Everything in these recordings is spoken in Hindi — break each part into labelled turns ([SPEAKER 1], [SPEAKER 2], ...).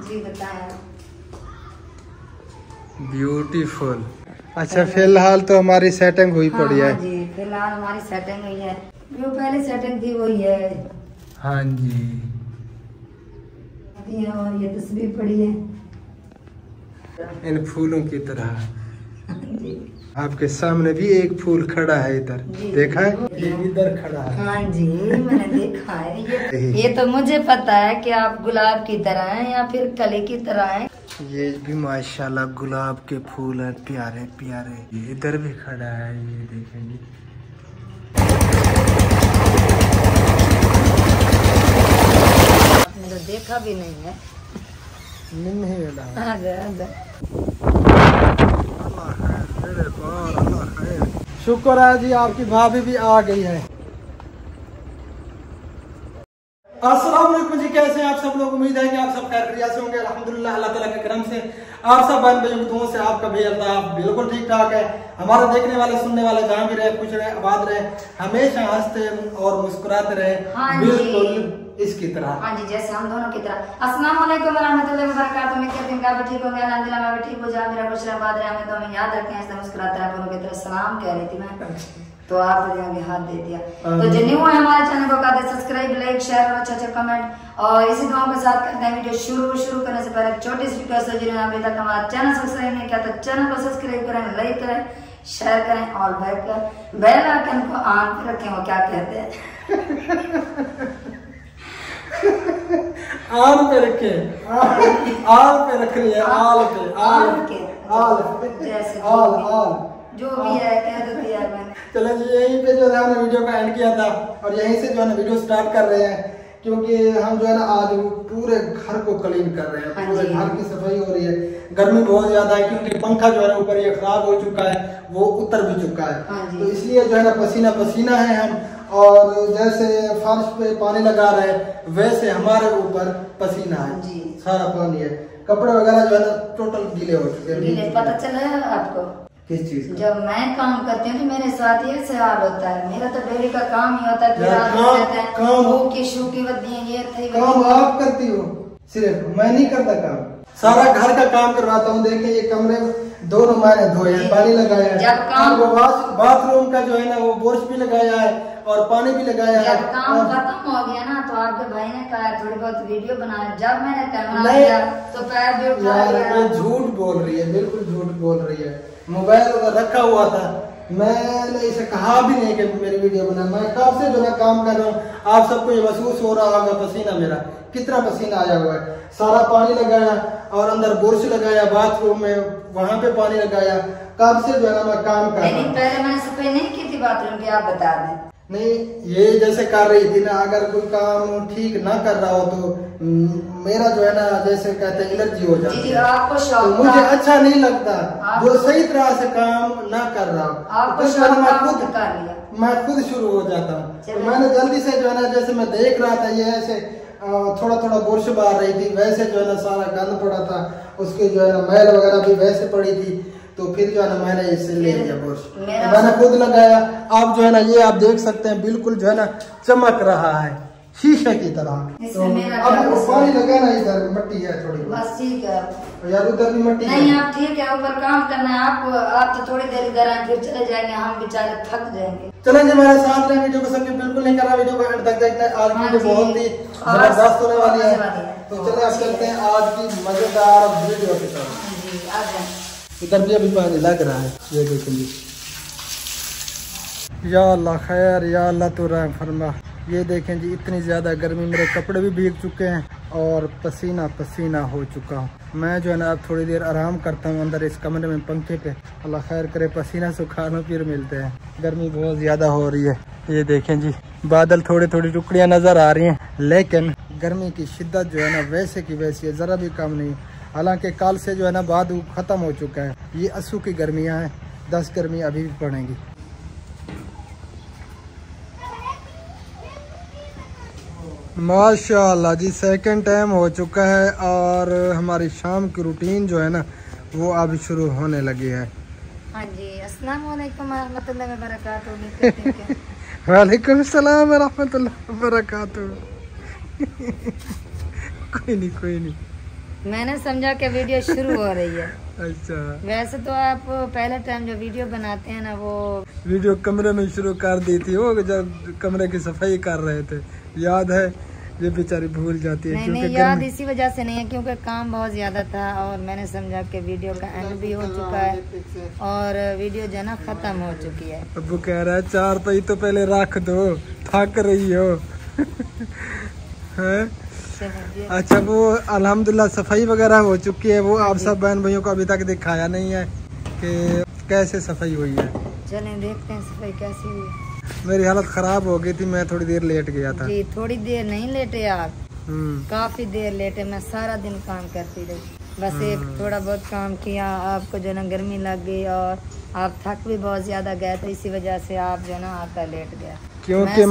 [SPEAKER 1] जी बताएं।
[SPEAKER 2] ब्यूटीफुल। अच्छा फिलहाल तो हमारी सेटिंग हुई पड़ी है।
[SPEAKER 1] हाँ जी फिलहाल हमारी सेटिंग हुई है, जो पहले सेटिंग थी वही है।
[SPEAKER 2] हाँ जी।
[SPEAKER 1] और ये तस्वीर पड़ी है
[SPEAKER 2] इन फूलों की तरह।
[SPEAKER 1] जी।
[SPEAKER 2] आपके सामने भी एक फूल खड़ा है इधर, देखा है? ये इधर खड़ा है।
[SPEAKER 1] हाँ जी मैंने देखा है। ये तो मुझे पता है कि आप गुलाब की तरह हैं या फिर कली की तरह हैं।
[SPEAKER 2] ये भी माशाल्लाह गुलाब के फूल हैं, प्यारे प्यारे। ये इधर भी खड़ा है, ये देखेंगे।
[SPEAKER 1] आपने तो देखा भी नहीं है।
[SPEAKER 2] नहीं मिला। शुक्र है जी आपकी भाभी भी आ गई है। अस्सलाम वालेकुम जी, कैसे हैं आप सब लोग? उम्मीद है कि आप सब खैरियत से होंगे। अल्हम्दुलिल्लाह अल्लाह ताला के करम से आप सब बहन भाइयों की दुआओं से आपका भी अल्ताफ बिल्कुल ठीक ठाक है। हमारे देखने वाले सुनने वाले जहाँ भी रहे, खुश रहे, आबाद रहे, हमेशा हंसते और मुस्कुराते रहे।
[SPEAKER 1] हाँ
[SPEAKER 2] बिल्कुल इसकी तरह।
[SPEAKER 1] हाँ जी जैसे हम दोनों की तरह। अस्सलाम वालेकुम वरहमतुल्लाहि वबरकातुहू। मैं कहती हूँ कि आप ठीक होंगे, अल्हम्दुलिल्लाह मैं भी ठीक हो जाऊँ। मेरा खुश रहे, आबाद रहे, हमें तो हमें याद रखें, ऐसे मुस्कुराते रहे। दोनों की तरह सलाम कह रही थी मैं, तो आप आगे हाथ दे दिया। तो जो न्यू है हमारे चैनल को कर दे सब्सक्राइब, लाइक, शेयर और अच्छा कमेंट। और इसी दुआ के साथ करते हैं वीडियो शुरू करने से पहले छोटी सी रिक्वेस्ट है, जिन्होंने अभी तक हमारा चैनल सब्सक्राइब नहीं किया तो चैनल को सब्सक्राइब करें, लाइक करें, शेयर करें और बेल आइकन को ऑन पे रखें। वो क्या कहते हैं
[SPEAKER 2] आल पे रखे, आल पे रख रही है, आल पे, आल
[SPEAKER 1] जैसे
[SPEAKER 2] आल
[SPEAKER 1] जो भी है कह दो दिया मैंने।
[SPEAKER 2] चलो जी यहीं पे जो है हमने वीडियो का एंड किया था और यहीं से जो है ना वीडियो स्टार्ट कर रहे हैं, क्योंकि हम जो है ना आज पूरे घर को क्लीन कर रहे हैं। पूरे घर की सफाई हो रही है। गर्मी बहुत ज्यादा है क्योंकि पंखा जो है ना ऊपर ये खराब हो चुका है, वो उतर भी चुका है। तो इसलिए जो है ना पसीना पसीना है हम। और जैसे फर्श पे पानी लगा रहे हैं वैसे हमारे ऊपर पसीना है, सारा पानी है। कपड़े वगैरह जो है ना टोटल गीले हो चुके हैं।
[SPEAKER 1] पता चला है आपको
[SPEAKER 2] किस चीज?
[SPEAKER 1] जब मैं काम करती हूँ तो मेरे साथ ये से हाल होता है। मेरा तो डेली का काम ही होता है।
[SPEAKER 2] काम आप करती हो, सिर्फ मैं नहीं करता काम, सारा घर का काम करवाता हूँ। देखिए ये कमरे में दोनों मैंने धोए हैं, पानी लगाया है।
[SPEAKER 1] जब काम
[SPEAKER 2] बाथरूम का जो है ना वो बुरश भी लगाया है और पानी भी लगाया है।
[SPEAKER 1] जब काम खत्म हो गया ना तो आपके भाई ने कहा थोड़ी बहुत वीडियो बनाया। जब मैंने कैमरा लिया तो पैर भी उठा लिया।
[SPEAKER 2] झूठ बोल रही है, बिल्कुल झूठ बोल रही है। मोबाइल उधर रखा हुआ था, मैंने इसे कहा भी नहीं कि मेरी वीडियो बना। मैं कब से जो है काम कर रहा हूँ। आप सबको ये महसूस हो रहा होगा पसीना मेरा कितना पसीना आया हुआ है। सारा पानी लगाया और अंदर बुरश लगाया, बाथरूम में वहां पे पानी लगाया। कब से जो है मैं काम कर रहा हूँ।
[SPEAKER 1] पहले मैंने सफाई नहीं की थी बाथरूम की, आप बता दें।
[SPEAKER 2] नहीं ये जैसे कर रही थी ना, अगर कोई काम ठीक ना कर रहा हो तो मेरा जो है ना जैसे कहते हैं एलर्जी हो जाती है।
[SPEAKER 1] आपको शौक
[SPEAKER 2] तो मुझे अच्छा नहीं लगता जो सही तरह से काम ना कर रहा हूँ। मैं खुद शुरू हो जाता हूँ। तो मैंने जल्दी से जो है ना, जैसे मैं देख रहा था ये ऐसे थोड़ा थोड़ा बुरश मार रही थी, वैसे जो है ना सारा गंद पड़ा था, उसके जो है ना मैल वगैरह भी वैसे पड़ी थी। तो फिर जो है ना मैंने इससे ले लिया बुरश, मैंने खुद लगाया। अब जो है ना ये आप देख सकते हैं बिल्कुल जो है ना चमक रहा है शीशे की तरह। तो अब पानी लगा ना, इधर मिट्टी है थोड़ी
[SPEAKER 1] बस ठीक है
[SPEAKER 2] यार, उधर भी मिट्टी
[SPEAKER 1] नहीं। आप ठीक है, ऊपर काम करना है आपको। आप तो थोड़ी देर इधर आए फिर चले जाएंगे, हम बेचारे थक जाएंगे।
[SPEAKER 2] चलो जी मेरे साथ रहे, वीडियो को सबके बिल्कुल नहीं कर रहा, वीडियो को एंड तक देखना। आज वीडियो बहुत ही जबरदस्त होने वाली है। तो चले अब चलते हैं आज की मजेदार वीडियो की तरफ। इधर भी अभी पानी लग रहा है, ये देखेंगे। या अल्लाह खैर, या अल्लाह तो रहम फरमा। ये देखें जी इतनी ज़्यादा गर्मी, मेरे कपड़े भी भीग चुके हैं और पसीना पसीना हो चुका हूँ। मैं जो है ना अब थोड़ी देर आराम करता हूँ अंदर इस कमरे में पंखे पे। अल्लाह खैर करे, पसीना सुखाना फिर मिलते हैं। गर्मी बहुत ज़्यादा हो रही है। ये देखें जी बादल थोड़ी थोड़ी टुकड़ियाँ नज़र आ रही हैं, लेकिन गर्मी की शिद्दत जो है ना वैसे की वैसी है, ज़रा भी कम नहीं। हालांकि कल से जो है ना बाद ख़त्म हो चुका है। ये अस्सू की गर्मियाँ हैं, 10 गर्मी अभी भी पड़ेंगी। माशाल्लाह जी सेकंड टाइम हो चुका है और हमारी शाम की रूटीन जो है ना वो अब शुरू होने लगी है।
[SPEAKER 1] हाँ जी अस्सलाम वालेकुम रहमतुल्लाहि व बरकातहू।
[SPEAKER 2] वालेकुम सलाम रहमतुल्लाहि व बरकातहू। कोई नहीं
[SPEAKER 1] मैंने समझा कि वीडियो शुरू हो रही है।
[SPEAKER 2] अच्छा,
[SPEAKER 1] वैसे तो आप पहला टाइम जो वीडियो बनाते हैं ना, वो
[SPEAKER 2] वीडियो कमरे में शुरू कर दी थी, वो जब कमरे की सफाई कर रहे थे, याद है? ये बेचारी भूल जाती है।
[SPEAKER 1] नहीं याद इसी वजह से नहीं है क्योंकि काम बहुत ज्यादा था और मैंने समझा कि वीडियो का एंड भी हो चुका है और वीडियो जो है ना खत्म हो चुकी है।
[SPEAKER 2] अब्बू कह रहा है 4 पई तो पहले रख दो, थक रही हो। है? अच्छा, वो अल्हम्दुलिल्लाह सफाई वगैरह हो चुकी है। वो आप सब बहन भाइयों को अभी तक दिखाया नहीं है कि कैसे सफाई हुई है।
[SPEAKER 1] चलें देखते हैं सफाई कैसी हुई है।
[SPEAKER 2] मेरी हालत खराब हो गई थी, मैं थोड़ी देर लेट गया था।
[SPEAKER 1] जी, थोड़ी देर नहीं लेटे आप, काफी देर लेटे। मैं सारा दिन काम करती रही, बस एक थोड़ा बहुत काम किया। आपको जो ना गर्मी लग गई और आप थक भी बहुत ज्यादा गए, तो इसी वजह से आप जो ना आकर लेट गया।
[SPEAKER 2] क्योंकि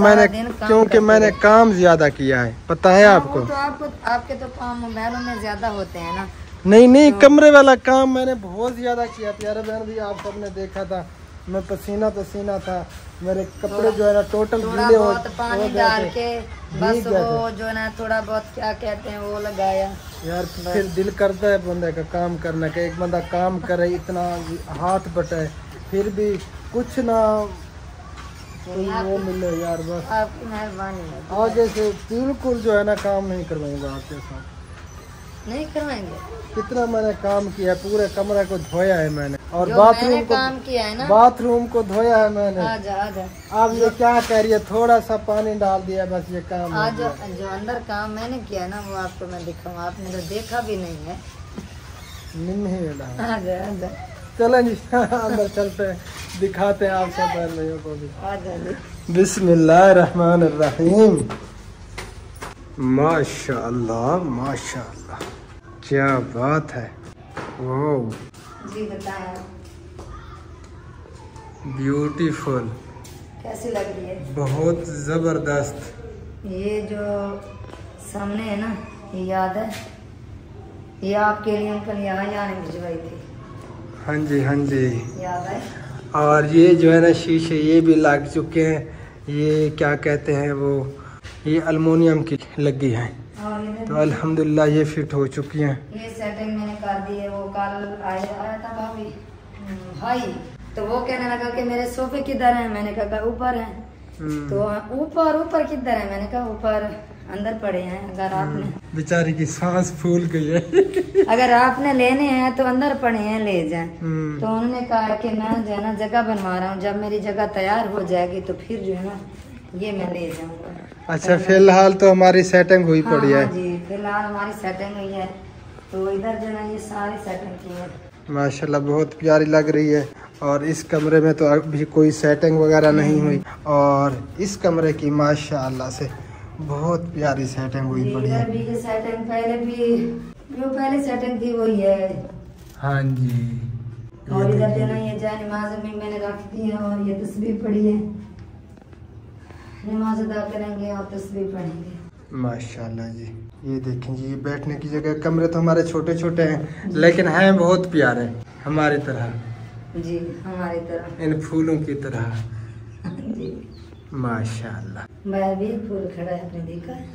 [SPEAKER 2] मैंने काम ज्यादा किया है, पता है आपको?
[SPEAKER 1] तो आपके तो काम मोबाइलों में ज्यादा होते हैं ना।
[SPEAKER 2] नहीं, कमरे वाला काम मैंने बहुत ज्यादा किया। प्यारे बहन भी आप सबने देखा था, मैं पसीना था। मेरे कपड़े जो है ना टोटल गीले हो
[SPEAKER 1] पानी डाल के बस वो जो ना थोड़ा बहुत क्या कहते हैं वो लगाया।
[SPEAKER 2] यार फिर दिल करता है बंदे का काम करने का। एक बंदा काम करे, इतना हाथ बटाए, फिर भी कुछ ना वो मिले यार। बस
[SPEAKER 1] आपकी मेहरबानी है।
[SPEAKER 2] आगे से बिल्कुल जो है ना काम नहीं करवाएंगे आपके साथ,
[SPEAKER 1] नहीं करवाएंगे।
[SPEAKER 2] कितना मैंने काम किया, पूरे कमरे को धोया है मैंने और
[SPEAKER 1] बाथरूम को काम किया है ना,
[SPEAKER 2] बाथरूम को धोया है मैंने।
[SPEAKER 1] आजा।
[SPEAKER 2] आप ये क्या कह रही है? थोड़ा सा पानी डाल दिया बस, ये काम
[SPEAKER 1] जो अंदर काम मैंने किया है ना वो आपको मैं दिखाऊं, आपने तो देखा भी नहीं है।
[SPEAKER 2] आजा। चलें जी अंदर चलते हैं, दिखाते हैं आप सब बहन भाइयों को भी। बिस्मिल्लाहिर्रहमानिर्रहीम। माशाअल्लाह माशाअल्लाह, क्या बात है। वाह
[SPEAKER 1] जी बताएं,
[SPEAKER 2] ब्यूटीफुल,
[SPEAKER 1] कैसी लग रही है?
[SPEAKER 2] बहुत जबरदस्त।
[SPEAKER 1] ये जो सामने है ना, ये याद है? ये आपके लिए अंकल यहाँ भिजवाई थी।
[SPEAKER 2] हाँ जी
[SPEAKER 1] याद है।
[SPEAKER 2] और ये जो है ना शीशे ये भी लग चुके हैं। ये क्या कहते हैं वो, ये अल्मुनियम की लगी है, तो अल्हम्दुलिल्लाह ये फिट हो चुकी हैं।
[SPEAKER 1] ये सेटिंग मैंने कर दी है। वो कल आया था भाभी भाई, तो वो कहने लगा कि मेरे सोफे किधर हैं, मैंने कहा ऊपर हैं। तो ऊपर किधर है, मैंने कहा ऊपर अंदर पड़े हैं। अगर आपने,
[SPEAKER 2] बेचारी की सांस फूल गई है। अगर
[SPEAKER 1] आपने लेने हैं तो अंदर पड़े हैं, ले जाएं। तो उन्होंने कहा कि मैं जो है ना जगह बनवा रहा हूँ, जब मेरी जगह तैयार हो जाएगी तो फिर जो है ना ये मैं ले जाऊंगा।
[SPEAKER 2] अच्छा, फिलहाल तो हमारी सेटिंग हुई पड़ी है।
[SPEAKER 1] जी, फिलहाल हमारी सेटिंग हुई है, तो इधर जो है ये सारी सेटिंग की है।
[SPEAKER 2] माशाल्लाह बहुत प्यारी लग रही है। और इस कमरे में तो अभी कोई सेटिंग वगैरह नहीं हुई, और इस कमरे की माशाल्लाह से बहुत प्यारी सेटिंग हुई पड़ी है।
[SPEAKER 1] भी सेटिंग पहले सेटिंग थी वही है।
[SPEAKER 2] हाँ जी।
[SPEAKER 1] और इधर जो ना ये जाए नमाज में मैंने रख दी है और ये तस्बीह पड़ी है, नमाज अदा करेंगे और तस्बीह पढ़ेंगे।
[SPEAKER 2] माशाल्लाह जी। ये देखें जी, ये बैठने की जगह। कमरे तो हमारे छोटे छोटे हैं लेकिन हैं बहुत प्यारे, हमारी तरह।
[SPEAKER 1] जी, हमारी तरह,
[SPEAKER 2] इन फूलों की तरह।
[SPEAKER 1] जी
[SPEAKER 2] माशाल्लाह।
[SPEAKER 1] मैं भी फूल खड़ा है, आपने देखा है?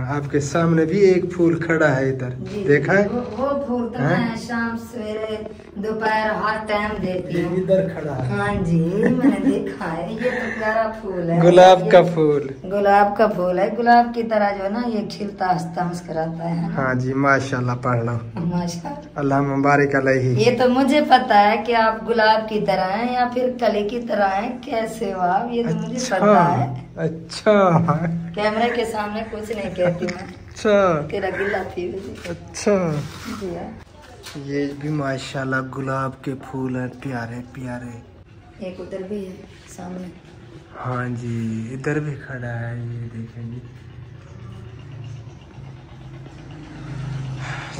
[SPEAKER 2] आपके सामने भी एक फूल खड़ा है इधर, देखा है?
[SPEAKER 1] वो फूल तो मैं शाम सवेरे दोपहर हर टाइम देखती हूँ।
[SPEAKER 2] इधर खड़ा है।
[SPEAKER 1] हाँ जी, मैंने देखा है। ये तो प्यारा फूल है,
[SPEAKER 2] गुलाब का फूल।
[SPEAKER 1] गुलाब का फूल है, गुलाब की तरह जो है ना ये खिलता हंसता मुस्कुराता है।
[SPEAKER 2] हाँ जी, माशाल्लाह। पढ़ लो
[SPEAKER 1] माशाल्लाह,
[SPEAKER 2] अल्लाह मुबारक अलैहि।
[SPEAKER 1] ये तो मुझे पता है कि आप गुलाब की तरह हैं या फिर कली की तरह हैं। कैसे हो आप, ये तो मुझे पता है।
[SPEAKER 2] अच्छा,
[SPEAKER 1] कैमरे के सामने कुछ नहीं कहती मैं।
[SPEAKER 2] अच्छा,
[SPEAKER 1] तेरा गिला थी।
[SPEAKER 2] अच्छा, ये भी माशाल्लाह गुलाब के फूल हैं, प्यारे प्यारे।
[SPEAKER 1] एक उधर भी है सामने।
[SPEAKER 2] हाँ जी, इधर भी खड़ा है, ये देखेंगे।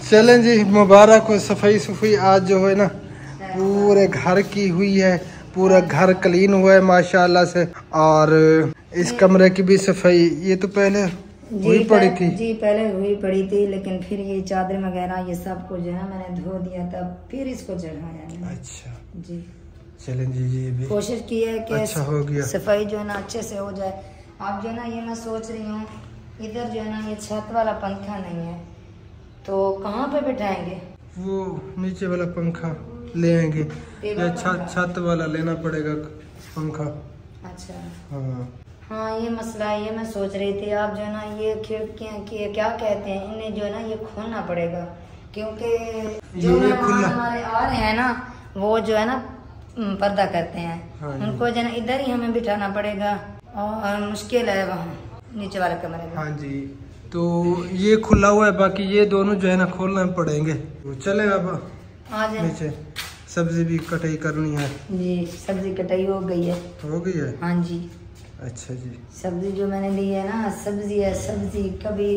[SPEAKER 2] चलें जी, मुबारक हो। सफाई आज जो है ना पूरे घर की हुई है, पूरा घर क्लीन हुआ है माशाल्लाह से। और इस कमरे की भी सफाई ये तो पहले हुई पड़ी थी।
[SPEAKER 1] जी, पहले हुई पड़ी थी, लेकिन फिर ये चादर वगैरह ये सब कुछ जो है मैंने धो दिया था, फिर इसको चढ़ाया।
[SPEAKER 2] अच्छा
[SPEAKER 1] जी,
[SPEAKER 2] चलें जी, ये भी
[SPEAKER 1] कोशिश की है कि
[SPEAKER 2] अच्छा हो गया,
[SPEAKER 1] सफाई जो है ना अच्छे से हो जाए। अब जो है ना ये मैं सोच रही हूँ, इधर जो है ना ये छत वाला पंखा नहीं है, तो कहाँ पे बिठाएंगे?
[SPEAKER 2] वो नीचे वाला पंखा ले आएंगे या छत वाला लेना पड़ेगा पंखा।
[SPEAKER 1] अच्छा
[SPEAKER 2] हाँ
[SPEAKER 1] हाँ, ये मसला है, ये मैं सोच रही थी। आप जो है ना ये खिड़कियाँ की क्या कहते हैं, इन्हें जो है ना ये खोलना पड़ेगा, क्योंकि जो हमारे आ रहे हैं ना वो जो है ना पर्दा करते हैं। हाँ, उनको जो है ना इधर ही हमें बिठाना पड़ेगा और मुश्किल है वहाँ नीचे वाले कमरे में।
[SPEAKER 2] हाँ जी, तो ये खुला हुआ है, बाकी ये दोनों जो है ना खोलना पड़ेंगे। तो चले अब
[SPEAKER 1] आ जाए।
[SPEAKER 2] नीचे सब्जी भी कटाई करनी है
[SPEAKER 1] जी, सब्जी कटाई हो गई है।
[SPEAKER 2] हो गई है?
[SPEAKER 1] हाँ जी।
[SPEAKER 2] अच्छा जी,
[SPEAKER 1] सब्जी जो मैंने ली है ना, सब्जी है, सब्जी कभी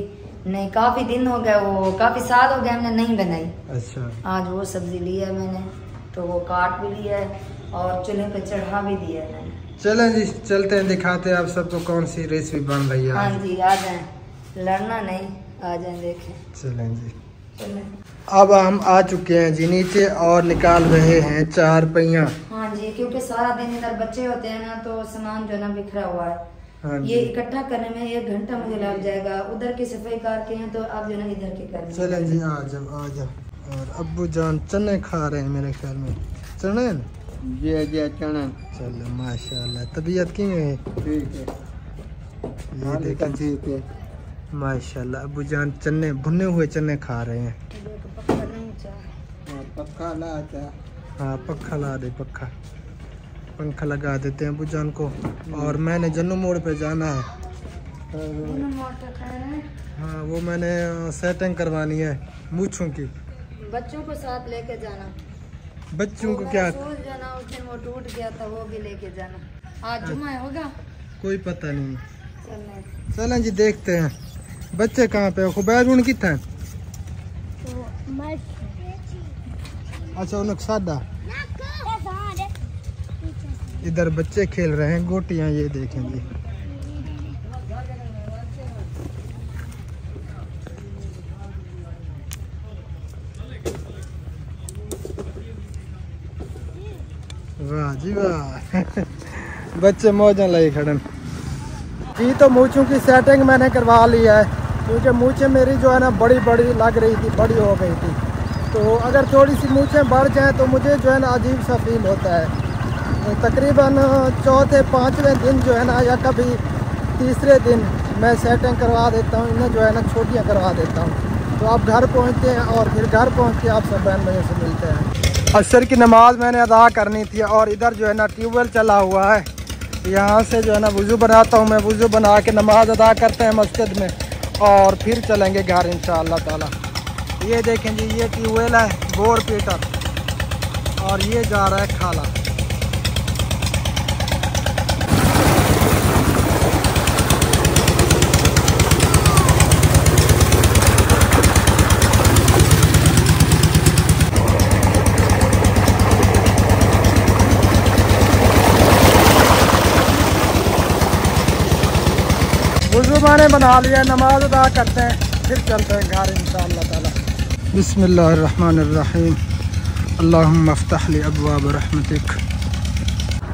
[SPEAKER 1] नहीं, काफी दिन हो गए, वो काफी साल हो गए हमने नहीं बनाई।
[SPEAKER 2] अच्छा,
[SPEAKER 1] आज वो सब्जी ली है मैंने, तो वो काट भी लिया है और चूल्हे पे चढ़ा भी दिया है मैंने।
[SPEAKER 2] चलें जी, चलते हैं, दिखाते हैं आप सबको कौन सी रेसिपी बन रही है।
[SPEAKER 1] हाँ जी, आ जाए, लड़ना नहीं, आ जाए देखें।
[SPEAKER 2] चलें जी।
[SPEAKER 1] चलें।
[SPEAKER 2] अब हम आ चुके हैं जी नीचे और निकाल रहे हैं 4 पहिया।
[SPEAKER 1] हाँ जी, क्योंकि सारा दिन इधर बच्चे होते हैं ना, तो सामान जो है ना बिखरा हुआ है।
[SPEAKER 2] हाँ
[SPEAKER 1] ये इकट्ठा करने में 1 घंटा मुझे लग जाएगा। उधर की सफाई करके हैं तो आप जो है ना इधर के कर।
[SPEAKER 2] चलें जी, आ जाओ। और अब्बू जान चने खा रहे हैं मेरे ख्याल में। चने जी चना। चलो माशाल्लाह, तबीयत की है? ठीक है, ये देखें ठीक है माशाल्लाह। अब्बू जान चने, भुने हुए चने खा रहे हैं। पक्का ला, हाँ पक्का ला दे, पंखा लगा देते हैं अब्बू जान को। और मैंने जन्नू मोड़ पे जाना है। हाँ, वो मैंने सेटिंग करवानी है मूंछों की।
[SPEAKER 1] बच्चों को साथ लेके जाना।
[SPEAKER 2] बच्चों को क्या
[SPEAKER 1] जाना, उस दिन वो टूट गया था, वो भी लेके जाना। आज जुमा होगा, कोई
[SPEAKER 2] पता नहीं। चलें जी, देखते हैं बच्चे कहाँ पे। खुबैर उन कितना है? अच्छा, उन सादा। इधर बच्चे खेल रहे हैं गोटियां, ये देखें जी। वाह जी वाह बच्चे मौजा लाई खड़न जी। तो मूंछों की सेटिंग मैंने करवा ली है, क्योंकि मूंछें मेरी जो है ना बड़ी बड़ी लग रही थी, बड़ी हो गई थी। तो अगर थोड़ी सी मूंछें बढ़ जाएं तो मुझे जो है ना अजीब सा फील होता है। तो तकरीबन 4-5वें दिन जो है ना, या कभी 3रे दिन मैं सेटिंग करवा देता हूँ, इन्हें जो है ना छोटियाँ करवा देता हूँ। तो आप घर पहुँचते हैं और फिर घर पहुँच के आप सब बहन भाइयों से मिलते हैं। असर की नमाज़ मैंने अदा करनी थी और इधर जो है ना ट्यूबवेल चला हुआ है, यहाँ से जो है ना वज़ू बनाता हूँ मैं। वज़ू बना के नमाज़ अदा करते हैं मस्जिद में और फिर चलेंगे घर इंशाअल्लाह ताला। ये देखें जी, ये ट्यूबवेल है बोरपीटर और ये जा रहा है खाला। वज़ू मैंने बना लिया, नमाज अदा करते हैं फिर चलते हैं घर इंशाअल्लाह ताला। बिस्मिल्लाहिर्रहमानिर्रहीम, अल्लाहुम्मा अफ्तह ली अब्वाब रहमतिक।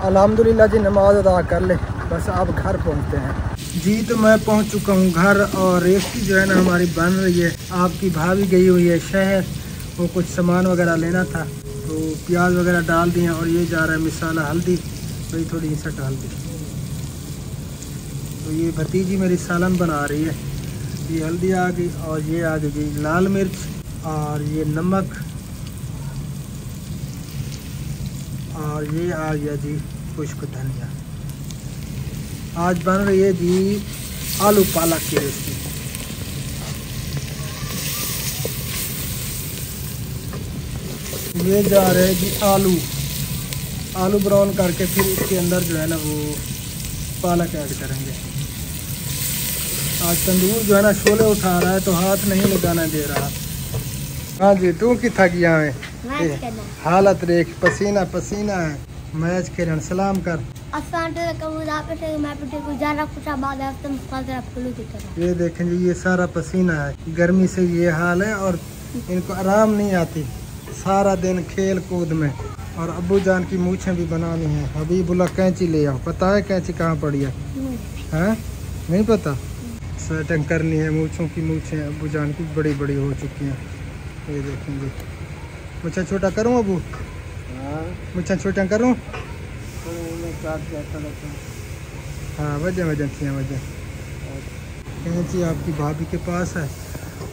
[SPEAKER 2] अल्हम्दुलिल्लाह जी, नमाज अदा कर ले, बस अब घर पहुंचते हैं जी। तो मैं पहुंच चुका हूं घर और रेसिपी जो है ना हमारी बन रही है। आपकी भाभी गई हुई है शहर, वो कुछ सामान वगैरह लेना था, तो प्याज वगैरह डाल दिए और ये जा रहा है मिसाला हल्दी, वही थोड़ी सा डाल दी। तो ये भतीजी मेरी सालन बना रही है। ये हल्दी आ गई और ये आ गई लाल मिर्च और ये नमक और ये आ गया जी खुश्क धनिया। आज बन रही है जी आलू पालक की रेसिपी। ये जा रहे हैं जी आलू ब्राउन करके फिर इसके अंदर जो है ना वो पालक ऐड करेंगे। आज तंदूर जो है ना शोले उठा रहा है तो हाथ नहीं लगाना दे रहा। हाँ जी, तू कितना गया है? हालत देख, पसीना पसीना है। मैच खेलन सलाम कर। ये देखें जी, ये सारा पसीना है, गर्मी से ये हाल है और इनको आराम नहीं आती, सारा दिन खेल कूद में। और अब्बू जान की मूछें भी बनानी है। अभी बोला कैंची ले आओ, पता है कैंची कहाँ पड़ी है? हैं? नहीं पता? सेटिंग करनी है। मूछों की मूछें अबू जान की बड़ी बड़ी हो चुकी हैं। ये देखेंगे। मुझे छोटा करूँ अबू? मुझे छोटा करूँ? हाँ वजह थी वजह जी आपकी भाभी के पास है।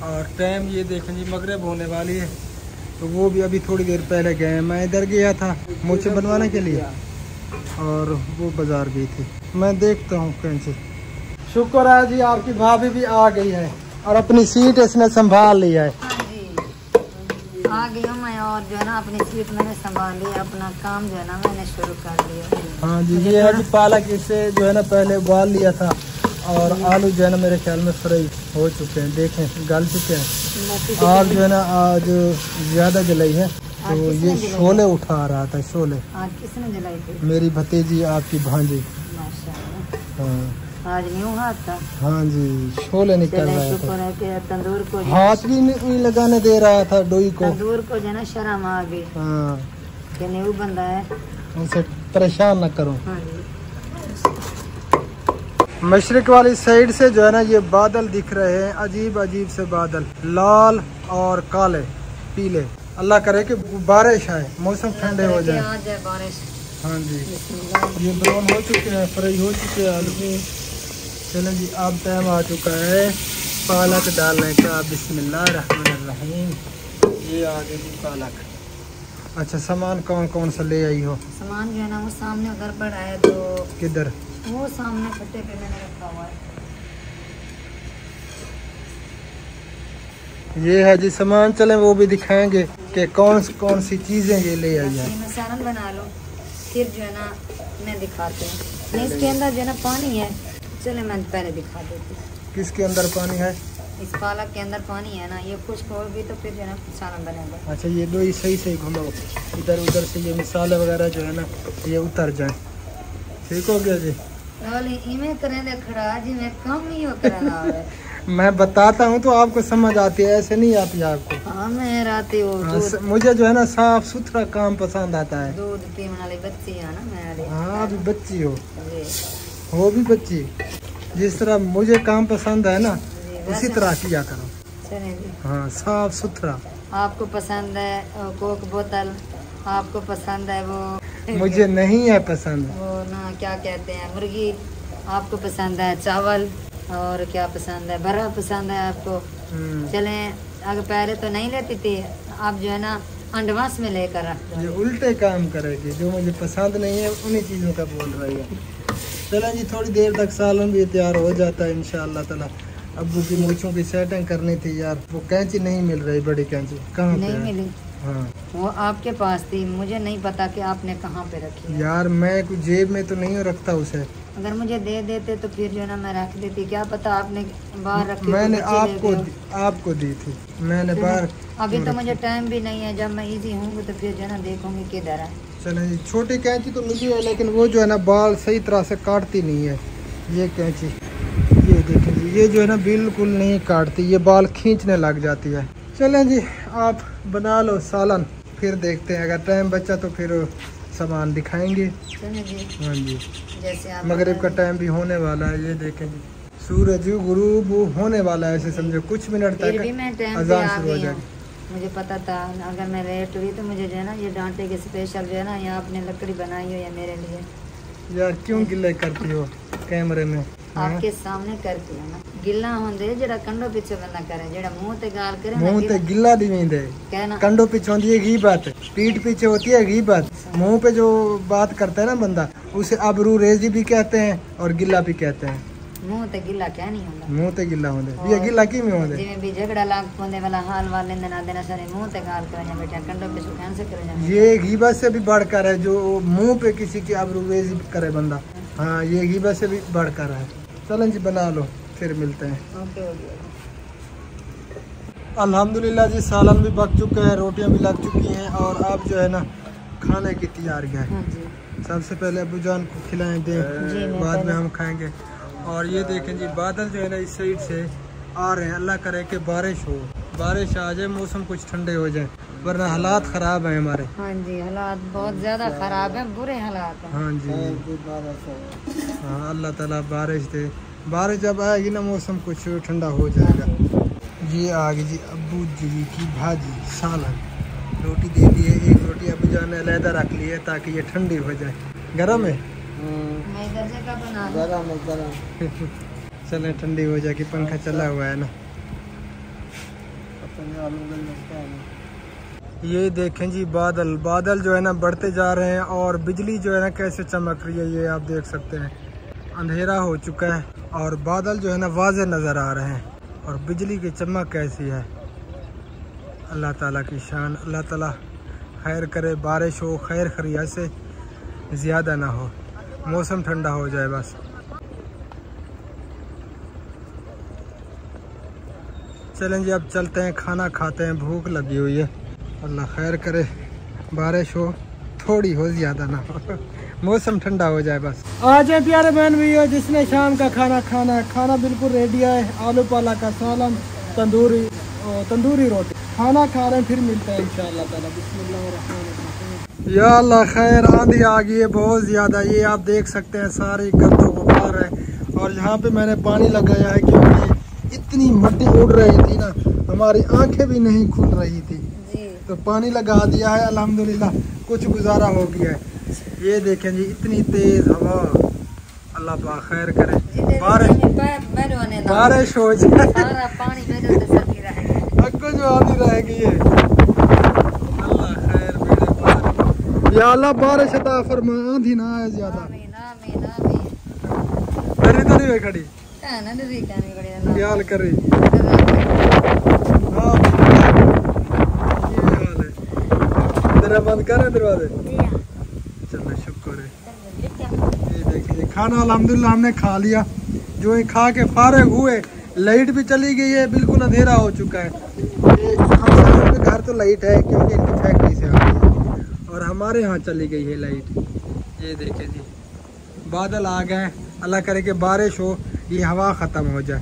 [SPEAKER 2] और टाइम ये देखें जी मगरिब होने वाली है, तो वो भी अभी थोड़ी देर पहले गए। मैं इधर गया था मूछे बनवाने के लिए और वो बाज़ार गई थी। मैं देखता हूँ कैसे। शुक्र है जी आपकी भाभी भी आ गई है और अपनी सीट इसने संभाल ली है।
[SPEAKER 1] आ गई हूँ मैं और जो है ना अपनी सीट मैंने संभाल ली, अपना काम जो है ना मैंने शुरू कर लिया।
[SPEAKER 2] हाँ जी ये है जी पालक, इसे जो है ना पहले उबाल लिया था और आलू जो है ना मेरे ख्याल में फ्राई हो चुके हैं। देखें गल चुके हैं। आग जो है ना आज ज़्यादा जलाई है, तो ये शोले उठा रहा था। शोले
[SPEAKER 1] आज किसने जलाई थी?
[SPEAKER 2] मेरी भतीजी आपकी भांजी।
[SPEAKER 1] माशाल्लाह आज न्यू हाथ था।
[SPEAKER 2] हाँ जी शोले निकल रहा था।
[SPEAKER 1] तंदूर को
[SPEAKER 2] हाथ भी नहीं लगाने दे रहा था डोई को।
[SPEAKER 1] तंदूर को जो है ना शर्म आ गई।
[SPEAKER 2] हाँ
[SPEAKER 1] कि न्यू बंदा है,
[SPEAKER 2] उनसे परेशान न करो।
[SPEAKER 1] हाँ जी।
[SPEAKER 2] मशरिक वाली साइड से जो है ना ये बादल दिख रहे हैं, अजीब अजीब से बादल, लाल और काले पीले। अल्लाह करे कि बारिश आए, मौसम ठंडे हो जाए।
[SPEAKER 1] बारिश।
[SPEAKER 2] हाँ जी ये ब्राउन हो चुके हैं, फ्राई हो चुके हैं आलू। चलें जी अब टाइम आ चुका है पालक डालने का। बिस्मिल्लाहिर्रहमानिर्रहीम। ये आ गई पालक। अच्छा सामान कौन कौन सा ले आई हो?
[SPEAKER 1] सामान जो है ना वो सामने गड़बड़ है। तो
[SPEAKER 2] किधर?
[SPEAKER 1] वो सामने फटे पे मैंने रखा हुआ है।
[SPEAKER 2] ये है जी सामान। चलें वो भी दिखाएंगे कि कौन सी चीजें ये ले आई है।
[SPEAKER 1] मैं सालन बना लो फिर जो है ना मैं दिखाते हैं। नहीं इसके अंदर जो है ना पानी है। चले मैं पहले दिखा देती हूँ।
[SPEAKER 2] किसके अंदर पानी है?
[SPEAKER 1] इस पालक के अंदर पानी है ना, ये खुश्क होगी तो फिर जो है ना सालन बनेगा।
[SPEAKER 2] अच्छा ये दो ही सही सही घुमाओ, इधर उधर से ये मसाले वगैरह जो है ना ये उतर जाए। ठीक हो गया जी।
[SPEAKER 1] इमें करें दे खड़ा जी मैं कम ही हो करना है।
[SPEAKER 2] मैं बताता हूँ तो आपको समझ आती है, ऐसे नहीं आती आपको।
[SPEAKER 1] हाँ मैं राती हो
[SPEAKER 2] मुझे जो है ना साफ सुथरा काम पसंद आता है।
[SPEAKER 1] दूध पीने वाली बच्ची है ना मैं।
[SPEAKER 2] हाँ अभी बच्ची हो भी बच्ची। जिस तरह मुझे काम पसंद है ना उसी तरह किया करो।
[SPEAKER 1] चले जी।
[SPEAKER 2] हाँ साफ सुथरा।
[SPEAKER 1] आपको पसंद है कोक बोतल, आपको पसंद है वो
[SPEAKER 2] मुझे नहीं है पसंद।
[SPEAKER 1] वो ना क्या कहते हैं मुर्गी, आपको पसंद है चावल, और क्या पसंद है बड़ा पसंद है आपको। चले अगर पहले तो नहीं लेती थी, आप जो है ना एडवांस में लेकर रख दो।
[SPEAKER 2] ये उल्टे काम करेगी, जो मुझे पसंद नहीं है उन्हीं चीज़ों का बोल रही है। चलें जी थोड़ी देर तक सालन भी तैयार हो जाता है इंशाअल्लाह ताला। अब्बू की मूछों की सेटिंग करनी थी यार, वो कैंची नहीं मिल रही, बड़ी कैंची कहाँ
[SPEAKER 1] नहीं मिली।
[SPEAKER 2] हाँ
[SPEAKER 1] वो आपके पास थी, मुझे नहीं पता कि आपने कहाँ पे रखी है।
[SPEAKER 2] यार मैं कुछ जेब में तो नहीं रखता उसे।
[SPEAKER 1] अगर मुझे दे देते तो फिर जो है ना मैं रख देती। क्या पता आपने बाहर रखी।
[SPEAKER 2] मैंने आपको दी थी, मैंने बाहर।
[SPEAKER 1] अभी तो मुझे टाइम भी नहीं है, जब मैं इजी हूँ तो फिर जो है ना देखूंगी किधर है।
[SPEAKER 2] चलें जी छोटी कैंची तो मिली है, लेकिन वो जो है ना बाल सही तरह से काटती नहीं है। ये कैंची ये देखें जी, ये जो है ना बिल्कुल नहीं काटती, ये बाल खींचने लग जाती है। चलें जी आप बना लो सालन, फिर देखते हैं अगर टाइम बचा तो फिर सामान दिखाएंगे। हाँ जी
[SPEAKER 1] जैसे आप
[SPEAKER 2] मगरिब का टाइम भी होने वाला है। ये देखें जी सूरज गुरूब होने वाला है, ऐसे समझो कुछ मिनट तक अजान शुरू हो जाएगी।
[SPEAKER 1] मुझे पता था अगर मैं लेट हुई तो मुझे जो है ना ये डांटे के स्पेशल जो है ना यहाँ आपने लकड़ी बनाई हो या मेरे लिए।
[SPEAKER 2] यार क्यों गिले करती हो कैमरे में?
[SPEAKER 1] आपके सामने करती है ना गिला होंदे जेड़ा कंडो पीछे बंदा करे, जेड़ा मुंह ते गाल करे
[SPEAKER 2] मुंह ते गिला दिवेंदे
[SPEAKER 1] कहना।
[SPEAKER 2] कंडो पीछे होती है गीबत, पीठ पीछे होती है गीबत। मुंह पे जो बात करता है ना बंदा उसे अबरू रेजी भी कहते हैं और गिला भी कहते हैं।
[SPEAKER 1] मुंह ते गिला क्या नहीं होंदा,
[SPEAKER 2] मुंह ते गिला होंदे। ये गिला की में होंदे
[SPEAKER 1] जिवें भी झगड़ा लाग पोंदे वाला हाल वाले ना देना सारे मुंह ते गाल करे जा बेटा कंडो पे सुखान से करे जा।
[SPEAKER 2] ये गीबत से भी बढ़कर है, जो मुंह पे किसी की अबरू रेजी करे बंदा। हाँ ये गीबत से भी बढ़कर है। चलें जी बना लो फिर मिलते हैं।
[SPEAKER 1] ओके।
[SPEAKER 2] अल्हम्दुलिल्लाह जी सालन भी पक चुका है, रोटियां भी लग चुकी हैं और अब जो है ना खाने की तैयारी है।
[SPEAKER 1] हाँ जी।
[SPEAKER 2] सबसे पहले अबू जान को खिलाएं दें, बाद में हम खाएंगे। और ये देखें जी बादल जो है ना इस साइड से आ रहे हैं। अल्लाह करे कि बारिश हो, बारिश आ जाए, मौसम कुछ ठंडे हो जाए, वरना हालात ख़राब हैं हमारे।
[SPEAKER 1] हाँ जी हालात बहुत ज़्यादा ख़राब हैं, बुरे हालात हैं।
[SPEAKER 2] हाँ जी हाँ अल्लाह ताला बारिश दे, बारिश जब आएगी ना मौसम कुछ ठंडा हो जाएगा। ये आ गई जी अब्बू जी की भाजी सालन, रोटी दे दी है, एक रोटी अब्बू जान ने अलहदा रख ली है ताकि ये ठंडी हो जाए। गरम है? गरम। चले ठंडी हो जाएगी, पंखा चला हुआ है ना। ये देखें जी बादल, बादल जो है ना बढ़ते जा रहे हैं और बिजली जो है ना कैसे चमक रही है, ये आप देख सकते हैं। अंधेरा हो चुका है और बादल जो है ना वाज़े नज़र आ रहे हैं और बिजली की चमक कैसी है। अल्लाह ताला की शान, अल्लाह ताला खैर करे, बारिश हो, खैर खरिया से ज़्यादा ना हो, मौसम ठंडा हो जाए बस। चलें जी अब चलते हैं, खाना खाते हैं, भूख लगी हुई है। अल्लाह खैर करे, बारिश हो, थोड़ी हो ज़्यादा ना हो, मौसम ठंडा हो जाए बस। आ जाए प्यारे बहन भैया, जिसने शाम का खाना खाना है, खाना बिल्कुल रेडी है। आलू पालक का सालन, तंदूरी रोटी, खाना खा रहे हैं, फिर मिलते हैं इंशाअल्लाह ताला। बिस्मिल्लाह या अल्लाह खैर। आंधी आ गई है बहुत ज़्यादा, ये आप देख सकते हैं सारी गंदों गुबार है। और यहाँ पे मैंने पानी लगाया है क्योंकि इतनी मट्टी उड़ रही थी ना, हमारी आंखें भी नहीं खुल रही थी, तो पानी लगा दिया है। अल्हम्दुलिल्लाह कुछ गुजारा हो गया है। ये देखें जी इतनी तेज हवा, अल्लाह पाक खैर करे, बारिश हो जाए, कुछ आती रहेगी ये। अल्लाह खैर मेरे पास, या अल्लाह बारिश अता फरमा, आंधी ना आए ज्यादा। मेरी तो नहीं खड़ी ख्याल करे। तेरा बंद कर दरवाजे। चलो शुक्र है। ये देखिए खाना अल्हम्दुलिल्लाह हमने खा लिया। जो ही खा के फारिग हुए, लाइट भी चली गई है, बिल्कुल अंधेरा हो चुका है। हम घर तो लाइट है क्योंकि इनकी फैक्ट्री से आती है और हमारे यहाँ चली गई है लाइट। ये देखे जी बादल आ गए, अल्लाह करे कि बारिश हो, ये हवा ख़त्म हो जाए।